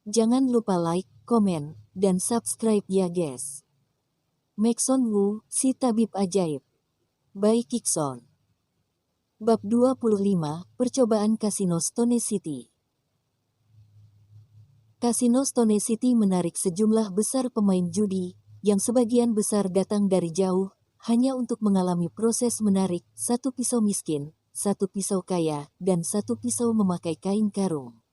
Jangan lupa like, komen, dan subscribe ya guys. Maxon Wu, si tabib ajaib. By Kikson. Bab 25, Percobaan Kasino Stone City. Kasino Stone City menarik sejumlah besar pemain judi, yang sebagian besar datang dari jauh, hanya untuk mengalami proses menarik, satu pisau miskin, satu pisau kaya, dan satu pisau memakai kain karung.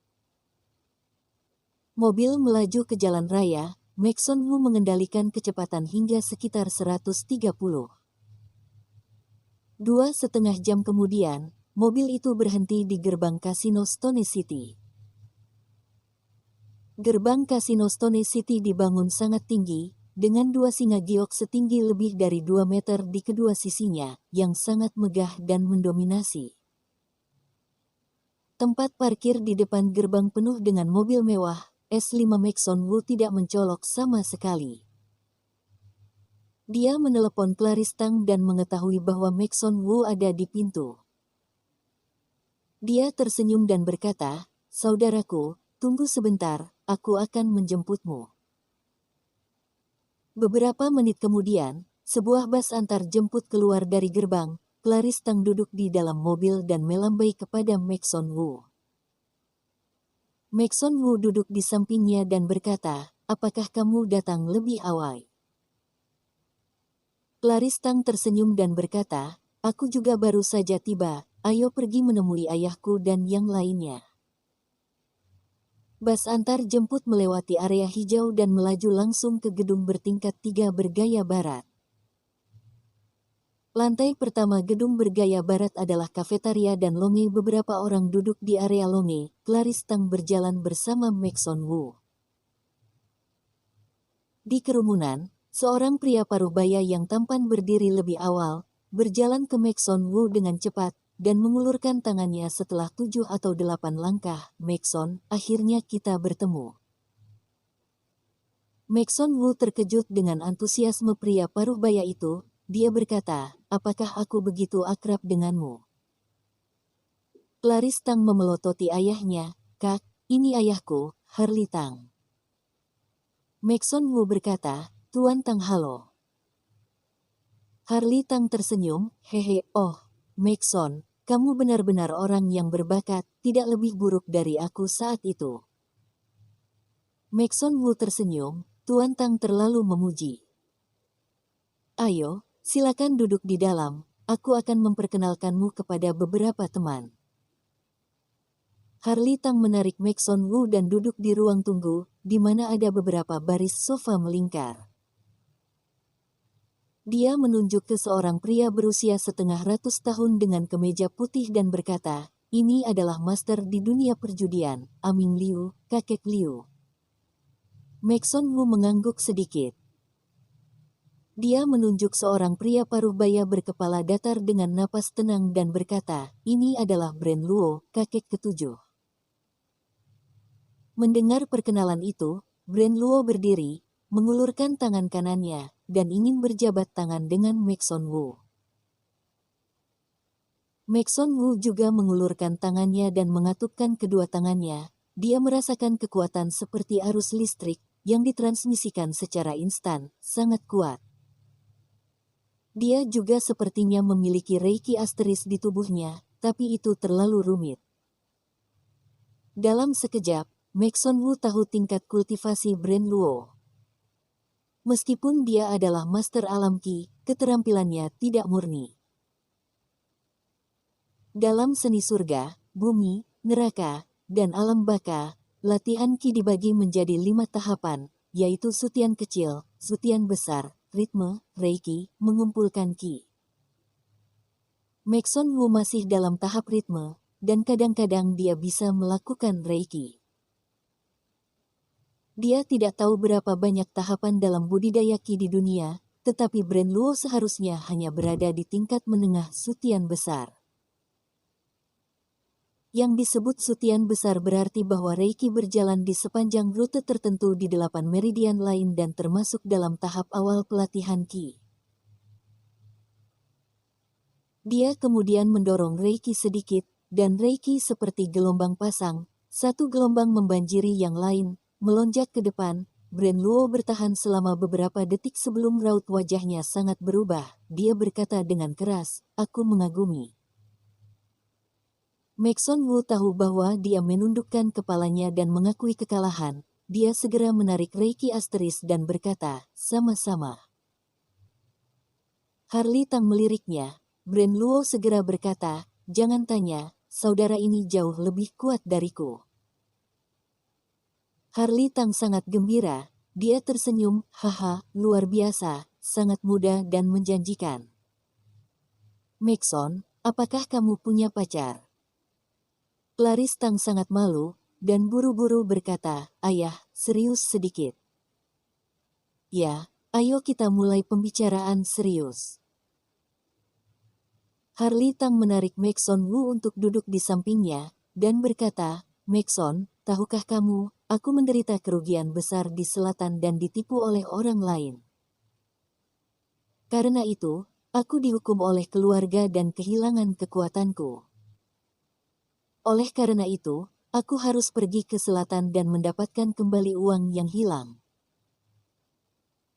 Mobil melaju ke jalan raya, Maxon Wu mengendalikan kecepatan hingga sekitar 130. 2,5 jam kemudian, mobil itu berhenti di gerbang Kasino Stone City. Gerbang Kasino Stone City dibangun sangat tinggi, dengan dua singa giok setinggi lebih dari 2 meter di kedua sisinya, yang sangat megah dan mendominasi. Tempat parkir di depan gerbang penuh dengan mobil mewah. S5 Maxon Wu tidak mencolok sama sekali. Dia menelepon Clarice Tang dan mengetahui bahwa Maxon Wu ada di pintu. Dia tersenyum dan berkata, "Saudaraku, tunggu sebentar, aku akan menjemputmu." Beberapa menit kemudian, sebuah bus antar jemput keluar dari gerbang. Clarice Tang duduk di dalam mobil dan melambai kepada Maxon Wu. Maxon Wu duduk di sampingnya dan berkata, "Apakah kamu datang lebih awal?" Clarice Tang tersenyum dan berkata, "Aku juga baru saja tiba, ayo pergi menemui ayahku dan yang lainnya." Bus antar jemput melewati area hijau dan melaju langsung ke gedung bertingkat 3 bergaya barat. Lantai pertama gedung bergaya barat adalah kafetaria dan longe. Beberapa orang duduk di area longe. Clarice Tang berjalan bersama Maxon Wu. Di kerumunan, seorang pria paruh-baya yang tampan berdiri lebih awal, berjalan ke Maxon Wu dengan cepat, dan mengulurkan tangannya setelah 7 atau 8 langkah. "Maxon, akhirnya kita bertemu." Maxon Wu terkejut dengan antusiasme pria paruh-baya itu. Dia berkata, "Apakah aku begitu akrab denganmu?" Clarice Tang memelototi ayahnya, "Kak, ini ayahku, Harley Tang." Maxon Wu berkata, "Tuan Tang halo." Harley Tang tersenyum, "Hehe, oh, Maxon, kamu benar-benar orang yang berbakat, tidak lebih buruk dari aku saat itu." Maxon Wu tersenyum, "Tuan Tang terlalu memuji. Ayo, silakan duduk di dalam, aku akan memperkenalkanmu kepada beberapa teman." Harley Tang menarik Maxon Wu dan duduk di ruang tunggu, di mana ada beberapa baris sofa melingkar. Dia menunjuk ke seorang pria berusia 1/2 tahun dengan kemeja putih dan berkata, "Ini adalah master di dunia perjudian, Aming Liu, kakek Liu." Maxon Wu mengangguk sedikit. Dia menunjuk seorang pria paruh-baya berkepala datar dengan napas tenang dan berkata, "Ini adalah Bren Luo, kakek ketujuh." Mendengar perkenalan itu, Bren Luo berdiri, mengulurkan tangan kanannya, dan ingin berjabat tangan dengan Maxon Wu. Maxon Wu juga mengulurkan tangannya dan mengatupkan kedua tangannya. Dia merasakan kekuatan seperti arus listrik, yang ditransmisikan secara instan, sangat kuat. Dia juga sepertinya memiliki reiki asteris di tubuhnya, tapi itu terlalu rumit. Dalam sekejap, Maxon Wu tahu tingkat kultivasi Bren Luo. Meskipun dia adalah master alam Qi, keterampilannya tidak murni. Dalam seni surga, bumi, neraka, dan alam baka, latihan Qi dibagi menjadi 5 tahapan, yaitu sutian kecil, sutian besar, ritme, reiki, mengumpulkan Qi. Maxon Wu masih dalam tahap ritme, dan kadang-kadang dia bisa melakukan reiki. Dia tidak tahu berapa banyak tahapan dalam budidaya Qi di dunia, tetapi Bren Luo seharusnya hanya berada di tingkat menengah sutian besar. Yang disebut sutian besar berarti bahwa reiki berjalan di sepanjang rute tertentu di 8 meridian lain dan termasuk dalam tahap awal pelatihan Qi. Dia kemudian mendorong reiki sedikit, dan reiki seperti gelombang pasang, satu gelombang membanjiri yang lain, melonjak ke depan. Bren Luo bertahan selama beberapa detik sebelum raut wajahnya sangat berubah. Dia berkata dengan keras, "Aku mengagumi." Maxon Wu tahu bahwa dia menundukkan kepalanya dan mengakui kekalahan. Dia segera menarik Reiki Asteris dan berkata, "Sama-sama." Harley Tang meliriknya. Bren Luo segera berkata, "Jangan tanya, saudara ini jauh lebih kuat dariku." Harley Tang sangat gembira. Dia tersenyum, "Haha, luar biasa, sangat mudah dan menjanjikan." "Maxon, apakah kamu punya pacar?" Clarice Tang sangat malu, dan buru-buru berkata, "Ayah, serius sedikit." "Ya, ayo kita mulai pembicaraan serius." Harley Tang menarik Maxon Wu untuk duduk di sampingnya, dan berkata, "Maxon, tahukah kamu, aku menderita kerugian besar di selatan dan ditipu oleh orang lain. Karena itu, aku dihukum oleh keluarga dan kehilangan kekuatanku. Oleh karena itu, aku harus pergi ke selatan dan mendapatkan kembali uang yang hilang.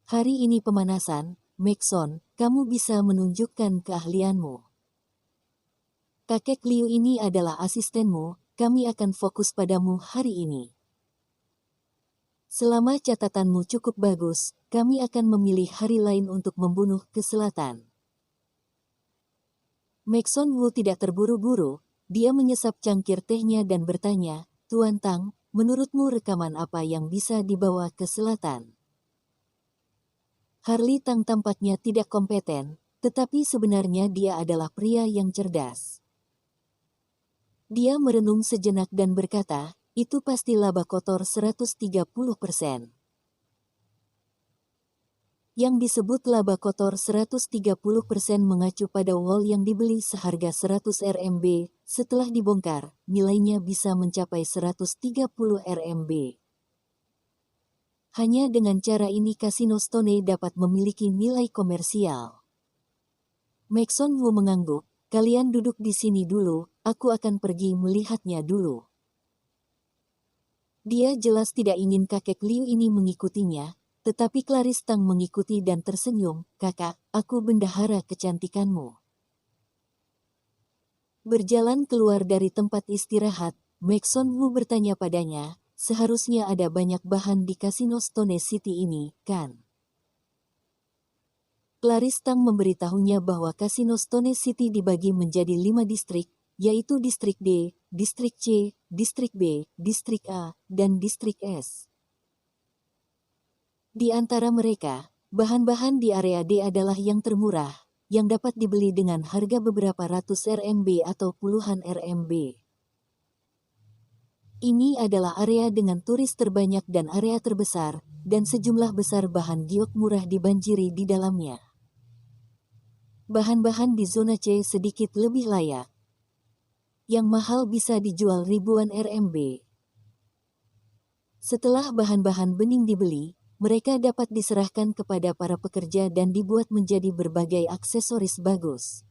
Hari ini pemanasan, Maxon, kamu bisa menunjukkan keahlianmu. Kakek Liu ini adalah asistenmu, kami akan fokus padamu hari ini. Selama catatanmu cukup bagus, kami akan memilih hari lain untuk membunuh ke selatan." Maxon Wu tidak terburu-buru, dia menyesap cangkir tehnya dan bertanya, "Tuan Tang, menurutmu rekaman apa yang bisa dibawa ke selatan?" Harley Tang tampaknya tidak kompeten, tetapi sebenarnya dia adalah pria yang cerdas. Dia merenung sejenak dan berkata, "Itu pasti laba kotor 130%. Yang disebut laba kotor 130% mengacu pada wol yang dibeli seharga 100 RMB, setelah dibongkar, nilainya bisa mencapai 130 RMB. Hanya dengan cara ini Kasino Stone dapat memiliki nilai komersial." Maxon Wu mengangguk, "Kalian duduk di sini dulu, aku akan pergi melihatnya dulu." Dia jelas tidak ingin kakek Liu ini mengikutinya, tetapi Clarice Tang mengikuti dan tersenyum, "Kakak, aku bendahara kecantikanmu." Berjalan keluar dari tempat istirahat, Maxon Wu bertanya padanya, "Seharusnya ada banyak bahan di Kasino Stone City ini, kan?" Clarice Tang memberitahunya bahwa Kasino Stone City dibagi menjadi 5 distrik, yaitu Distrik D, Distrik C, Distrik B, Distrik A, dan Distrik S. Di antara mereka, bahan-bahan di area D adalah yang termurah, yang dapat dibeli dengan harga beberapa ratus RMB atau puluhan RMB. Ini adalah area dengan turis terbanyak dan area terbesar, dan sejumlah besar bahan giok murah dibanjiri di dalamnya. Bahan-bahan di zona C sedikit lebih layak. Yang mahal bisa dijual ribuan RMB. Setelah bahan-bahan bening dibeli, mereka dapat diserahkan kepada para pekerja dan dibuat menjadi berbagai aksesoris bagus.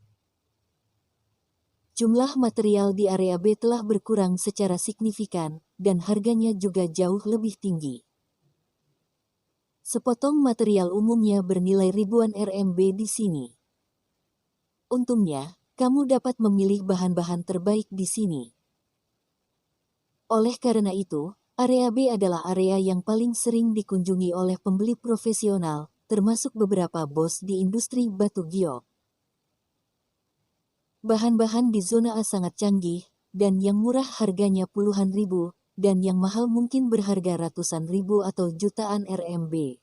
Jumlah material di area B telah berkurang secara signifikan, dan harganya juga jauh lebih tinggi. Sepotong material umumnya bernilai ribuan RMB di sini. Untungnya, kamu dapat memilih bahan-bahan terbaik di sini. Oleh karena itu, area B adalah area yang paling sering dikunjungi oleh pembeli profesional, termasuk beberapa bos di industri batu giok. Bahan-bahan di zona A sangat canggih, dan yang murah harganya puluhan ribu, dan yang mahal mungkin berharga ratusan ribu atau jutaan RMB.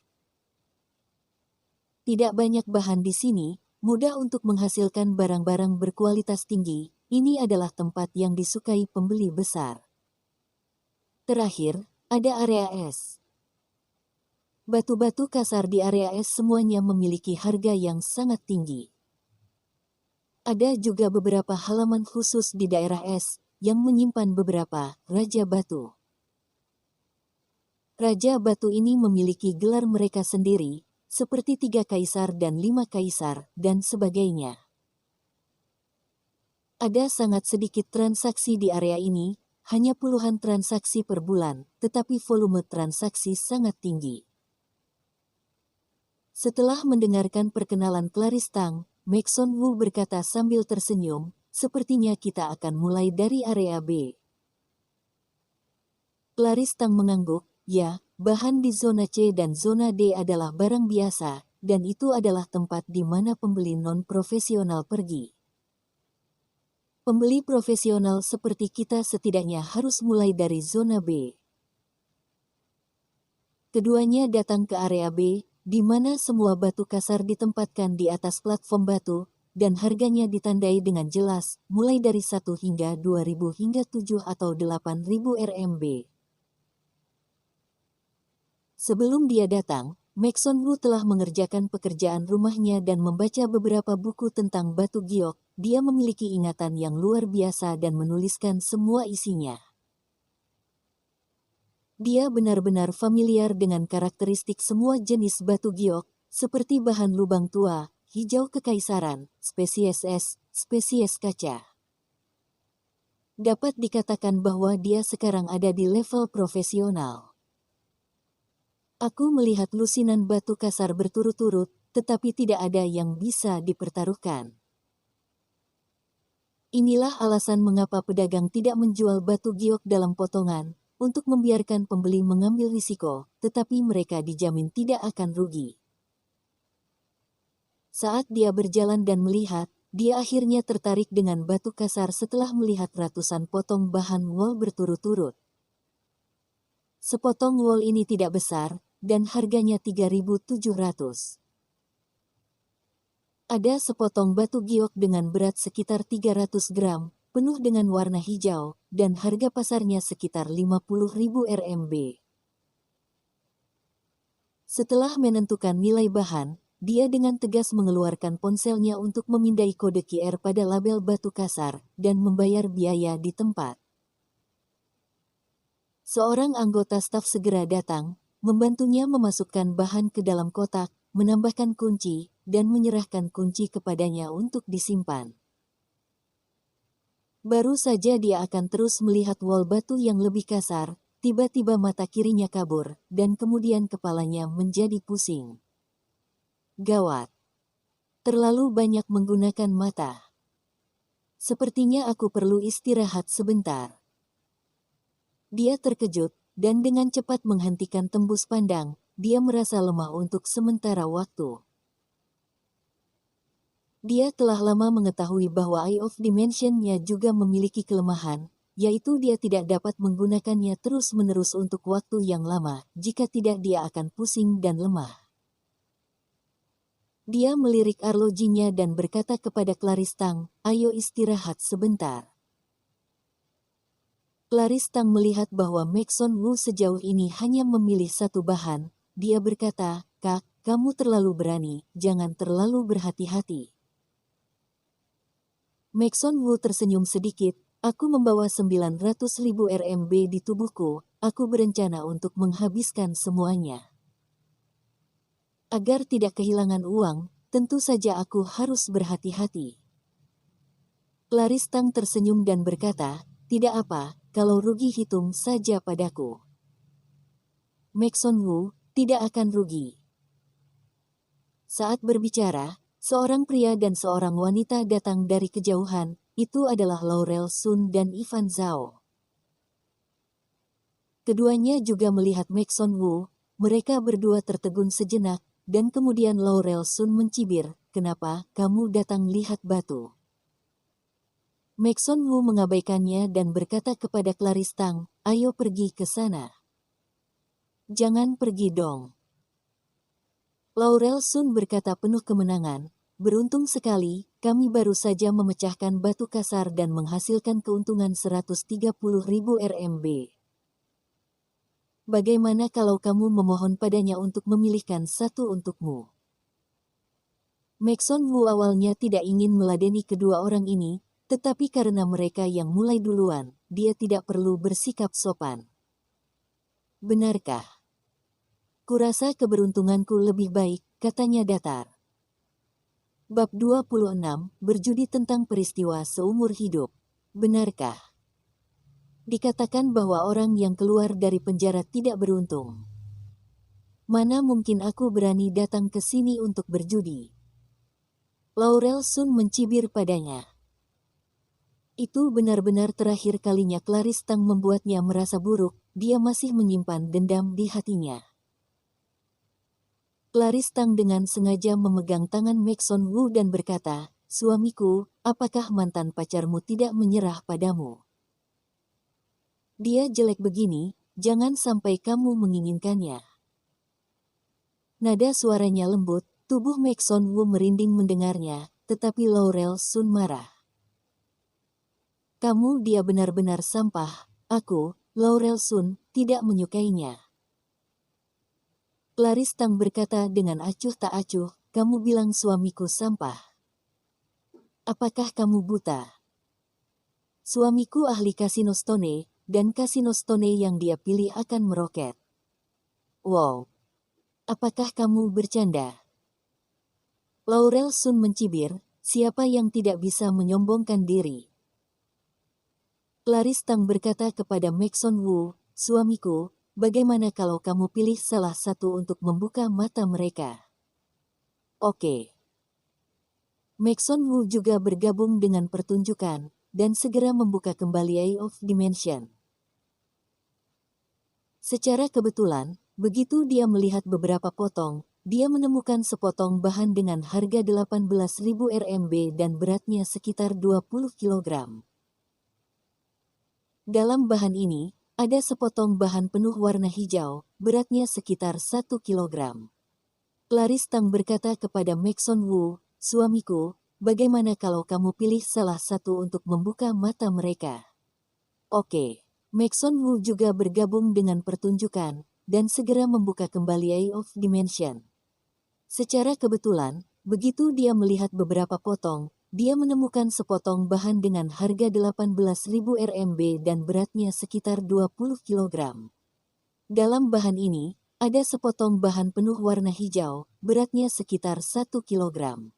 Tidak banyak bahan di sini, mudah untuk menghasilkan barang-barang berkualitas tinggi. Ini adalah tempat yang disukai pembeli besar. Terakhir, ada area S. Batu-batu kasar di area S semuanya memiliki harga yang sangat tinggi. Ada juga beberapa halaman khusus di daerah S yang menyimpan beberapa raja batu. Raja batu ini memiliki gelar mereka sendiri, seperti 3 kaisar dan 5 kaisar, dan sebagainya. Ada sangat sedikit transaksi di area ini, hanya puluhan transaksi per bulan, tetapi volume transaksi sangat tinggi. Setelah mendengarkan perkenalan Clarice Tang, Maxon Wu berkata sambil tersenyum, sepertinya kita akan mulai dari area B. Clarice Tang mengangguk, ya, bahan di zona C dan zona D adalah barang biasa, dan itu adalah tempat di mana pembeli non-profesional pergi. Pembeli profesional seperti kita setidaknya harus mulai dari zona B. Keduanya datang ke area B, di mana semua batu kasar ditempatkan di atas platform batu, dan harganya ditandai dengan jelas, mulai dari 1 hingga 2.000 hingga 7 atau 8.000 RMB. Sebelum dia datang, Maxon Wu telah mengerjakan pekerjaan rumahnya dan membaca beberapa buku tentang batu giok. Dia memiliki ingatan yang luar biasa dan menuliskan semua isinya. Dia benar-benar familiar dengan karakteristik semua jenis batu giok, seperti bahan lubang tua, hijau kekaisaran, spesies es, spesies kaca. Dapat dikatakan bahwa dia sekarang ada di level profesional. Aku melihat lusinan batu kasar berturut-turut, tetapi tidak ada yang bisa dipertaruhkan. Inilah alasan mengapa pedagang tidak menjual batu giok dalam potongan, untuk membiarkan pembeli mengambil risiko, tetapi mereka dijamin tidak akan rugi. Saat dia berjalan dan melihat, dia akhirnya tertarik dengan batu kasar setelah melihat ratusan potong bahan wol berturut-turut. Sepotong wol ini tidak besar, dan harganya 3.700. Ada sepotong batu giok dengan berat sekitar 300 gram, penuh dengan warna hijau, dan harga pasarnya sekitar 50.000 RMB. Setelah menentukan nilai bahan, dia dengan tegas mengeluarkan ponselnya untuk memindai kode QR pada label batu kasar, dan membayar biaya di tempat. Seorang anggota staf segera datang, membantunya memasukkan bahan ke dalam kotak, menambahkan kunci, dan menyerahkan kunci kepadanya untuk disimpan. Baru saja dia akan terus melihat wol batu yang lebih kasar, tiba-tiba mata kirinya kabur, dan kemudian kepalanya menjadi pusing. Gawat. Terlalu banyak menggunakan mata. Sepertinya aku perlu istirahat sebentar. Dia terkejut, dan dengan cepat menghentikan tembus pandang, dia merasa lemah untuk sementara waktu. Dia telah lama mengetahui bahwa Eye of Dimension-nya juga memiliki kelemahan, yaitu dia tidak dapat menggunakannya terus-menerus untuk waktu yang lama, jika tidak dia akan pusing dan lemah. Dia melirik arlojinya dan berkata kepada Clarice Tang, ayo istirahat sebentar. Clarice Tang melihat bahwa Maxon Wu sejauh ini hanya memilih satu bahan, dia berkata, Kak, kamu terlalu berani, jangan terlalu berhati-hati. Maxon Wu tersenyum sedikit, aku membawa 900.000 RMB di tubuhku, aku berencana untuk menghabiskan semuanya. Agar tidak kehilangan uang, tentu saja aku harus berhati-hati. Clarice Tang tersenyum dan berkata, tidak apa, kalau rugi hitung saja padaku. Maxon Wu, tidak akan rugi. Saat berbicara, seorang pria dan seorang wanita datang dari kejauhan, itu adalah Laurel Sun dan Ivan Zhao. Keduanya juga melihat Maxon Wu, mereka berdua tertegun sejenak, dan kemudian Laurel Sun mencibir, kenapa kamu datang lihat batu? Maxon Wu mengabaikannya dan berkata kepada Clarice Tang, ayo pergi ke sana. Jangan pergi dong. Laurel Sun berkata penuh kemenangan, beruntung sekali, kami baru saja memecahkan batu kasar dan menghasilkan keuntungan 130.000 RMB. Bagaimana kalau kamu memohon padanya untuk memilihkan satu untukmu? Maxon Wu awalnya tidak ingin meladeni kedua orang ini, tetapi karena mereka yang mulai duluan, dia tidak perlu bersikap sopan. Benarkah? Kurasa keberuntunganku lebih baik, katanya datar. Bab 26, berjudi tentang peristiwa seumur hidup. Benarkah? Dikatakan bahwa orang yang keluar dari penjara tidak beruntung. Mana mungkin aku berani datang ke sini untuk berjudi? Laurel Sun mencibir padanya. Itu benar-benar terakhir kalinya Clarice Tang membuatnya merasa buruk, dia masih menyimpan dendam di hatinya. Clarice Tang dengan sengaja memegang tangan Maxon Wu dan berkata, "Suamiku, apakah mantan pacarmu tidak menyerah padamu? Dia jelek begini, jangan sampai kamu menginginkannya." Nada suaranya lembut, tubuh Maxon Wu merinding mendengarnya, tetapi Laurel Sun marah. "Kamu dia benar-benar sampah, aku, Laurel Sun, tidak menyukainya." Clarice Tang berkata dengan acuh tak acuh, "Kamu bilang suamiku sampah. Apakah kamu buta? Suamiku ahli kasino Stone, dan kasino Stone yang dia pilih akan meroket." "Wow. Apakah kamu bercanda?" Laurel Sun mencibir, "Siapa yang tidak bisa menyombongkan diri?" Clarice Tang berkata kepada Maxon Wu, "Suamiku, bagaimana kalau kamu pilih salah satu untuk membuka mata mereka?" "Oke." Maxon Wu juga bergabung dengan pertunjukan, dan segera membuka kembali Eye of Dimension. Secara kebetulan, begitu dia melihat beberapa potong, dia menemukan sepotong bahan dengan harga 18.000 RMB dan beratnya sekitar 20 kilogram. Dalam bahan ini, ada sepotong bahan penuh warna hijau, beratnya sekitar 1 kilogram. Clarice Tang berkata kepada Maxon Wu, "Suamiku, bagaimana kalau kamu pilih salah satu untuk membuka mata mereka?" "Oke." Maxon Wu juga bergabung dengan pertunjukan, dan segera membuka kembali Eye of Dimension. Secara kebetulan, begitu dia melihat beberapa potong, dia menemukan sepotong bahan dengan harga 18.000 RMB dan beratnya sekitar 20 kilogram. Dalam bahan ini, ada sepotong bahan penuh warna hijau, beratnya sekitar 1 kilogram.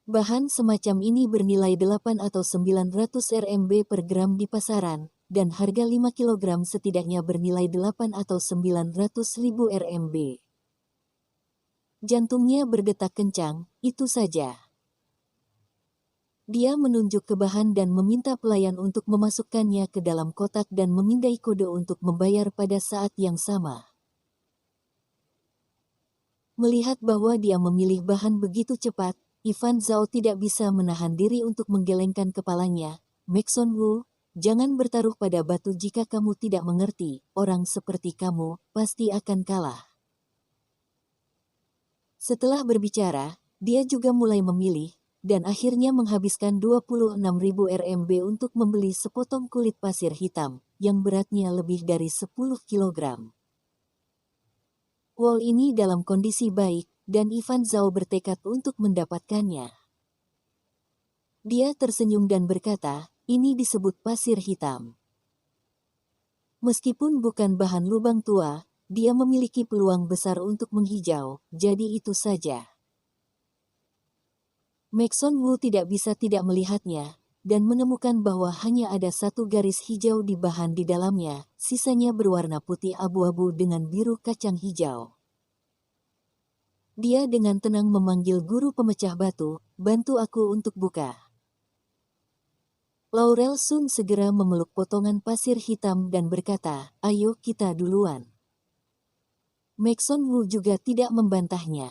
Bahan semacam ini bernilai 8 atau 900 RMB per gram di pasaran, dan harga 5 kilogram setidaknya bernilai 8 atau 900 ribu RMB. Jantungnya berdetak kencang, itu saja. Dia menunjuk ke bahan dan meminta pelayan untuk memasukkannya ke dalam kotak dan memindai kode untuk membayar pada saat yang sama. Melihat bahwa dia memilih bahan begitu cepat, Ivan Zhao tidak bisa menahan diri untuk menggelengkan kepalanya. "Maxon Wu, jangan bertaruh pada batu jika kamu tidak mengerti, orang seperti kamu pasti akan kalah." Setelah berbicara, dia juga mulai memilih, dan akhirnya menghabiskan 26.000 RMB untuk membeli sepotong kulit pasir hitam, yang beratnya lebih dari 10 kilogram. Wall ini dalam kondisi baik, dan Ivan Zhao bertekad untuk mendapatkannya. Dia tersenyum dan berkata, "Ini disebut pasir hitam." Meskipun bukan bahan lubang tua, dia memiliki peluang besar untuk menghijau, jadi itu saja. Maxon Wu tidak bisa tidak melihatnya, dan menemukan bahwa hanya ada satu garis hijau di bahan di dalamnya, sisanya berwarna putih abu-abu dengan biru kacang hijau. Dia dengan tenang memanggil guru pemecah batu, "Bantu aku untuk buka." Laurel Sun segera memeluk potongan pasir hitam dan berkata, "Ayo kita duluan." Maxon Wu juga tidak membantahnya.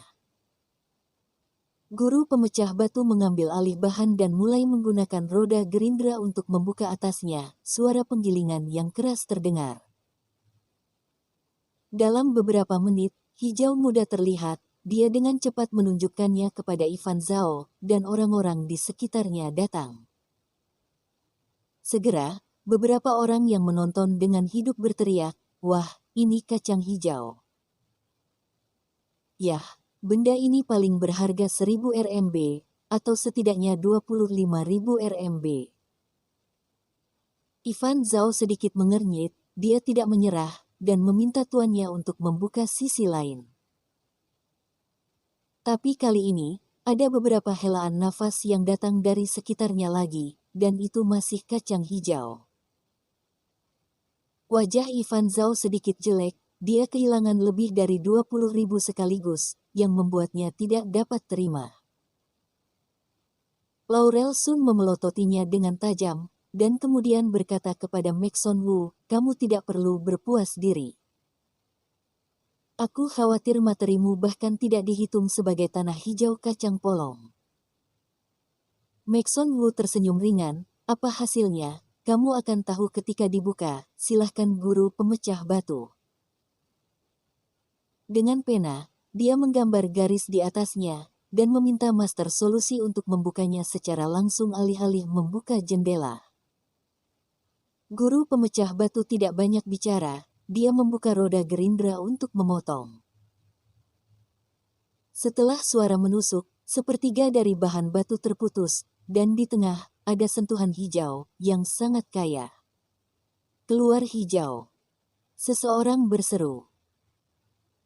Guru pemecah batu mengambil alih bahan dan mulai menggunakan roda gerindra untuk membuka atasnya, suara penggilingan yang keras terdengar. Dalam beberapa menit, hijau muda terlihat, dia dengan cepat menunjukkannya kepada Ivan Zhao, dan orang-orang di sekitarnya datang. Segera, beberapa orang yang menonton dengan hidup berteriak, "Wah, ini kacang hijau. Yah, benda ini paling berharga 1.000 RMB, atau setidaknya 25.000 RMB." Ivan Zhao sedikit mengernyit, dia tidak menyerah, dan meminta tuannya untuk membuka sisi lain. Tapi kali ini, ada beberapa helaan nafas yang datang dari sekitarnya lagi, dan itu masih kacang hijau. Wajah Ivan Zhao sedikit jelek, dia kehilangan lebih dari 20.000 sekaligus, yang membuatnya tidak dapat terima. Laurel Sun memelototinya dengan tajam, dan kemudian berkata kepada Maxon Wu, kamu tidak perlu berpuas diri. Aku khawatir materimu bahkan tidak dihitung sebagai tanah hijau kacang polong. Maxon Wu tersenyum ringan, apa hasilnya, kamu akan tahu ketika dibuka, silahkan guru pemecah batu. Dengan pena, dia menggambar garis di atasnya, dan meminta master solusi untuk membukanya secara langsung alih-alih membuka jendela. Guru pemecah batu tidak banyak bicara, dia membuka roda gerindra untuk memotong. Setelah suara menusuk, sepertiga dari bahan batu terputus, dan di tengah ada sentuhan hijau yang sangat kaya. Keluar hijau. Seseorang berseru.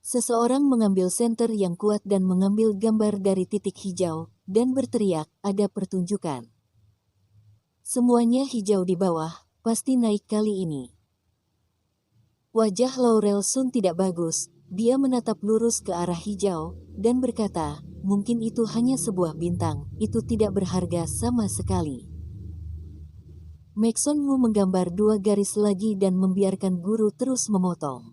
Seseorang mengambil senter yang kuat dan mengambil gambar dari titik hijau, dan berteriak, ada pertunjukan. Semuanya hijau di bawah, pasti naik kali ini. Wajah Laurel Sun tidak bagus, dia menatap lurus ke arah hijau, dan berkata, mungkin itu hanya sebuah bintang, itu tidak berharga sama sekali. Maxon Wu menggambar 2 garis lagi dan membiarkan guru terus memotong.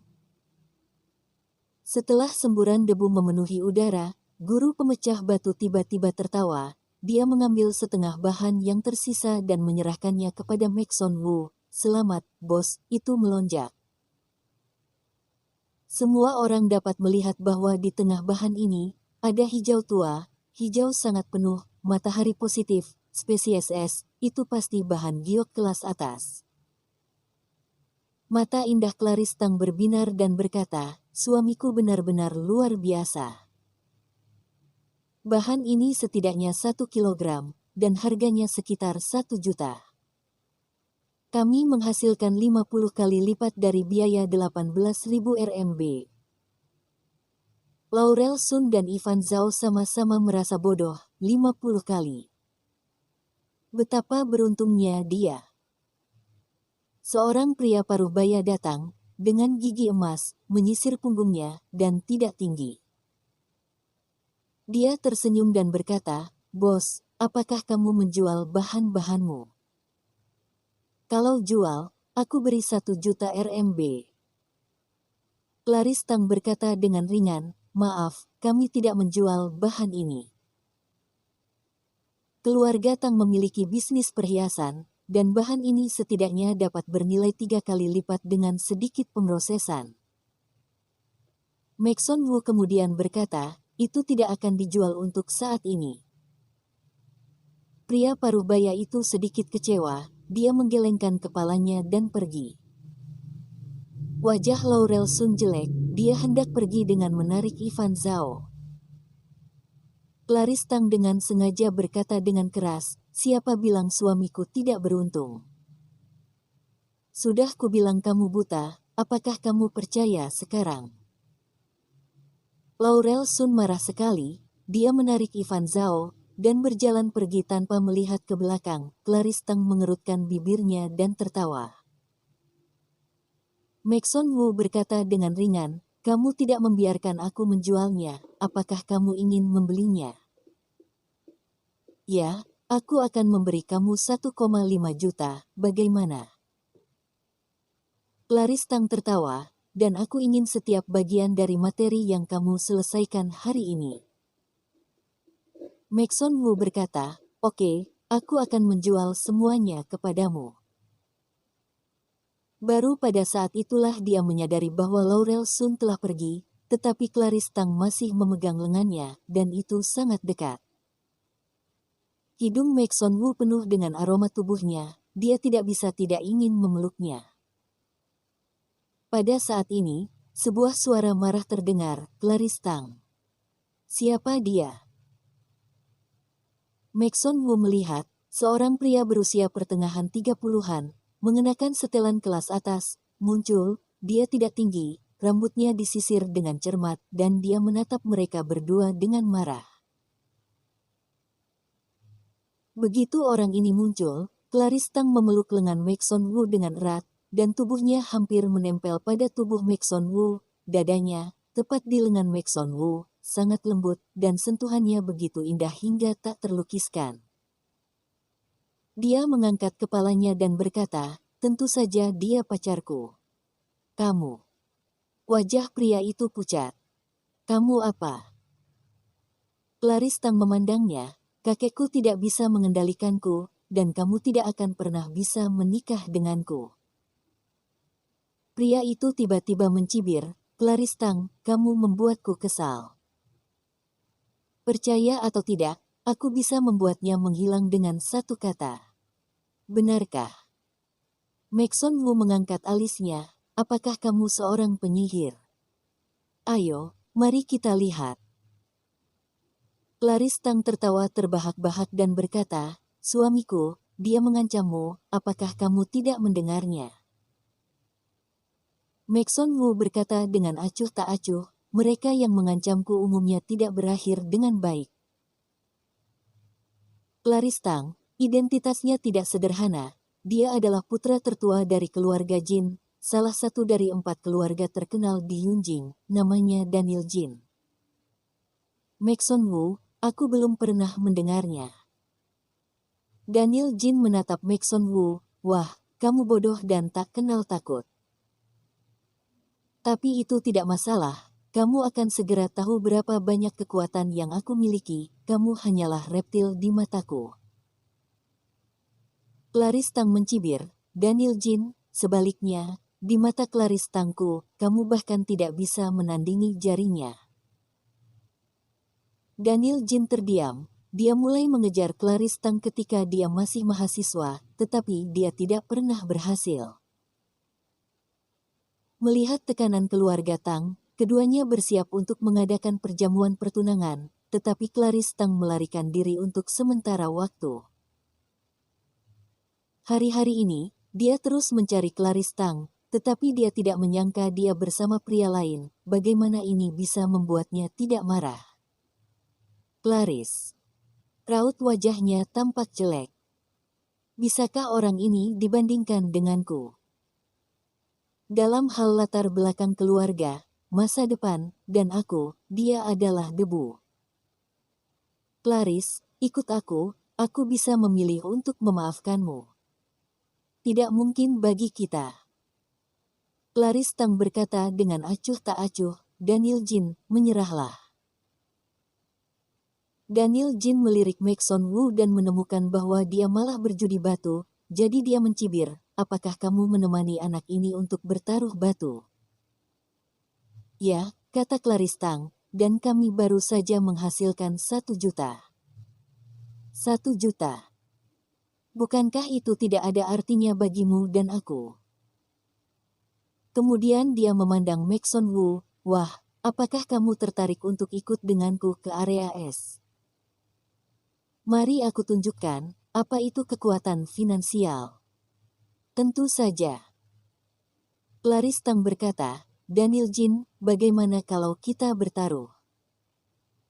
Setelah semburan debu memenuhi udara, guru pemecah batu tiba-tiba tertawa. Dia mengambil setengah bahan yang tersisa dan menyerahkannya kepada Maxon Wu. Selamat, bos, itu melonjak. Semua orang dapat melihat bahwa di tengah bahan ini, ada hijau tua, hijau sangat penuh, matahari positif, spesies S, itu pasti bahan giok kelas atas. Mata indah Clarice Tang berbinar dan berkata, suamiku benar-benar luar biasa. Bahan ini setidaknya 1 kilogram, dan harganya sekitar 1 juta. Kami menghasilkan 50 kali lipat dari biaya 18.000 RMB. Laurel Sun dan Ivan Zhao sama-sama merasa bodoh, 50 kali. Betapa beruntungnya dia. Seorang pria paruh baya datang, dengan gigi emas, menyisir punggungnya, dan tidak tinggi. Dia tersenyum dan berkata, bos, apakah kamu menjual bahan-bahanmu? Kalau jual, aku beri 1 juta RMB. Clarice Tang berkata dengan ringan, maaf, kami tidak menjual bahan ini. Keluarga Tang memiliki bisnis perhiasan, dan bahan ini setidaknya dapat bernilai 3 kali lipat dengan sedikit pemrosesan. Maxon Wu kemudian berkata, itu tidak akan dijual untuk saat ini. Pria paruh baya itu sedikit kecewa, dia menggelengkan kepalanya dan pergi. Wajah Laurel Sun jelek, dia hendak pergi dengan menarik Ivan Zhao. Clarice Tang dengan sengaja berkata dengan keras, siapa bilang suamiku tidak beruntung? Sudah kubilang kamu buta, apakah kamu percaya sekarang? Laurel Sun marah sekali, dia menarik Ivan Zhao, dan berjalan pergi tanpa melihat ke belakang. Clarice Tang mengerutkan bibirnya dan tertawa. Maxon Wu berkata dengan ringan, kamu tidak membiarkan aku menjualnya, apakah kamu ingin membelinya? Ya, aku akan memberi kamu 1,5 juta, bagaimana? Clarice Tang tertawa, dan aku ingin setiap bagian dari materi yang kamu selesaikan hari ini. Maxon Wu berkata, oke, aku akan menjual semuanya kepadamu. Baru pada saat itulah dia menyadari bahwa Laurel Sun telah pergi, tetapi Clarice Tang masih memegang lengannya, dan itu sangat dekat. Hidung Maxon Wu penuh dengan aroma tubuhnya, dia tidak bisa tidak ingin memeluknya. Pada saat ini, sebuah suara marah terdengar, Clarice Tang. Siapa dia? Maxon Wu melihat, seorang pria berusia pertengahan 30-an, mengenakan setelan kelas atas, muncul, dia tidak tinggi, rambutnya disisir dengan cermat, dan dia menatap mereka berdua dengan marah. Begitu orang ini muncul, Clarice Tang memeluk lengan Maxon Wu dengan erat, dan tubuhnya hampir menempel pada tubuh Maxon Wu. Dadanya, tepat di lengan Maxon Wu, sangat lembut, dan sentuhannya begitu indah hingga tak terlukiskan. Dia mengangkat kepalanya dan berkata, tentu saja dia pacarku. Kamu. Wajah pria itu pucat. Kamu apa? Clarice Tang memandangnya, kakekku tidak bisa mengendalikanku, dan kamu tidak akan pernah bisa menikah denganku. Pria itu tiba-tiba mencibir, Clarice Tang, kamu membuatku kesal. Percaya atau tidak, aku bisa membuatnya menghilang dengan satu kata. Benarkah? Maxon Wu mengangkat alisnya, apakah kamu seorang penyihir? Ayo, mari kita lihat. Clarice Tang tertawa terbahak-bahak dan berkata, suamiku, dia mengancammu, apakah kamu tidak mendengarnya? Maxon Wu berkata dengan acuh tak acuh, mereka yang mengancamku umumnya tidak berakhir dengan baik. Clarice Tang, identitasnya tidak sederhana, dia adalah putra tertua dari keluarga Jin, salah satu dari 4 keluarga terkenal di Yunjing, namanya Daniel Jin. Maxon Wu, aku belum pernah mendengarnya. Daniel Jin menatap Maxon Wu, wah, kamu bodoh dan tak kenal takut. Tapi itu tidak masalah, kamu akan segera tahu berapa banyak kekuatan yang aku miliki, kamu hanyalah reptil di mataku. Clarice Tang mencibir, Daniel Jin, sebaliknya, di mata Clarice Tangku, kamu bahkan tidak bisa menandingi jarinya. Daniel Jin terdiam, dia mulai mengejar Clarice Tang ketika dia masih mahasiswa, tetapi dia tidak pernah berhasil. Melihat tekanan keluarga Tang, keduanya bersiap untuk mengadakan perjamuan pertunangan, tetapi Clarice Tang melarikan diri untuk sementara waktu. Hari-hari ini, dia terus mencari Clarice Tang, tetapi dia tidak menyangka dia bersama pria lain. Bagaimana ini bisa membuatnya tidak marah? Clarice. Raut wajahnya tampak jelek. Bisakah orang ini dibandingkan denganku? Dalam hal latar belakang keluarga, masa depan, dan aku, dia adalah debu. Clarice, ikut aku bisa memilih untuk memaafkanmu. Tidak mungkin bagi kita. Clarice Tang berkata dengan acuh tak acuh, Daniel Jin, menyerahlah. Daniel Jin melirik Maxon Wu dan menemukan bahwa dia malah berjudi batu, jadi dia mencibir, apakah kamu menemani anak ini untuk bertaruh batu? Ya, kata Clarice Tang, dan kami baru saja menghasilkan 1 juta. 1 juta. Bukankah itu tidak ada artinya bagimu dan aku? Kemudian dia memandang Maxon Wu, wah, apakah kamu tertarik untuk ikut denganku ke area es? Mari aku tunjukkan, apa itu kekuatan finansial. Tentu saja. Clarice Tang berkata, Daniel Jin, bagaimana kalau kita bertaruh?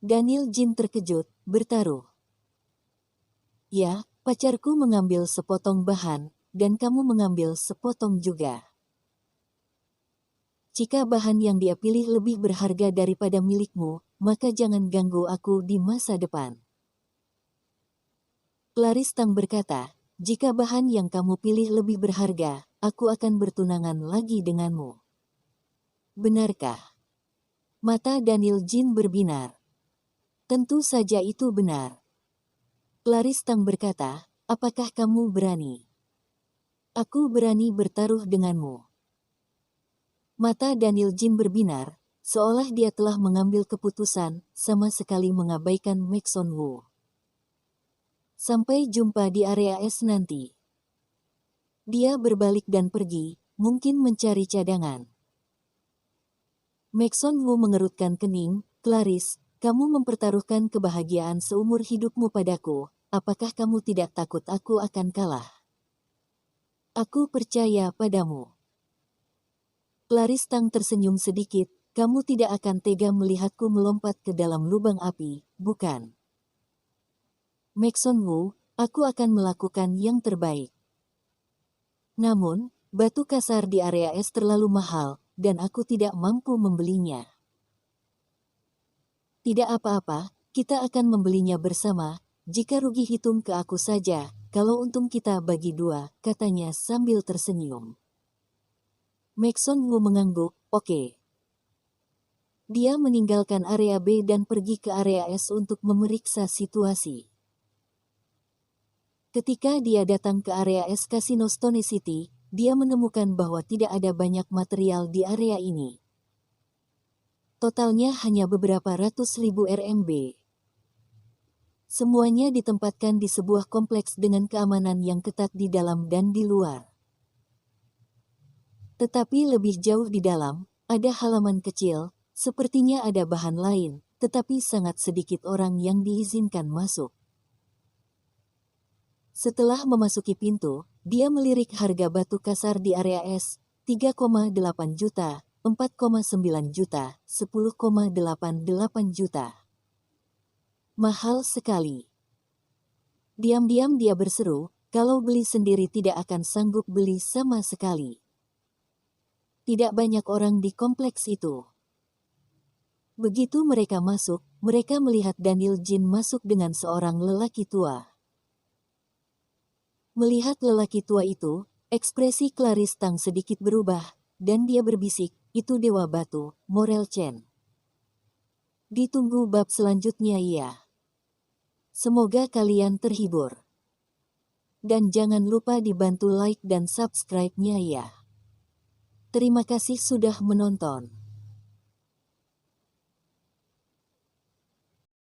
Daniel Jin terkejut, bertaruh. Ya, pacarku mengambil sepotong bahan, dan kamu mengambil sepotong juga. Jika bahan yang dia pilih lebih berharga daripada milikmu, maka jangan ganggu aku di masa depan. Clarice Tang berkata, jika bahan yang kamu pilih lebih berharga, aku akan bertunangan lagi denganmu. Benarkah? Mata Daniel Jin berbinar. Tentu saja itu benar. Clarice Tang berkata, apakah kamu berani? Aku berani bertaruh denganmu. Mata Daniel Jin berbinar, seolah dia telah mengambil keputusan, sama sekali mengabaikan Maxon Wu. Sampai jumpa di area es nanti. Dia berbalik dan pergi, mungkin mencari cadangan. Maxon Wu mengerutkan kening, Clarice, kamu mempertaruhkan kebahagiaan seumur hidupmu padaku, apakah kamu tidak takut aku akan kalah? Aku percaya padamu. Clarice Tang tersenyum sedikit, kamu tidak akan tega melihatku melompat ke dalam lubang api, bukan? Maxon Wu, Aku akan melakukan yang terbaik. Namun, batu kasar di area es terlalu mahal, dan aku tidak mampu membelinya. Tidak apa-apa, kita akan membelinya bersama. Jika rugi hitung ke aku saja, kalau untung kita bagi dua, katanya sambil tersenyum. Maxon Wu mengangguk, oke. Dia meninggalkan area B dan pergi ke area S untuk memeriksa situasi. Ketika dia datang ke area S Casino Stone City, dia menemukan bahwa tidak ada banyak material di area ini. Totalnya hanya beberapa ratus ribu RMB. Semuanya ditempatkan di sebuah kompleks dengan keamanan yang ketat di dalam dan di luar. Tetapi lebih jauh di dalam, ada halaman kecil, sepertinya ada bahan lain, tetapi sangat sedikit orang yang diizinkan masuk. Setelah memasuki pintu, dia melirik harga batu kasar di area S, 3,8 juta, 4,9 juta, 10,88 juta. Mahal sekali. Diam-diam dia berseru, kalau beli sendiri tidak akan sanggup beli sama sekali. Tidak banyak orang di kompleks itu. Begitu mereka masuk, mereka melihat Daniel Jin masuk dengan seorang lelaki tua. Melihat lelaki tua itu, ekspresi Clarice Tang sedikit berubah, dan dia berbisik, itu Dewa Batu, Morel Chen. Ditunggu bab selanjutnya ya. Semoga kalian terhibur. Dan jangan lupa dibantu like dan subscribe-nya ya. Terima kasih sudah menonton.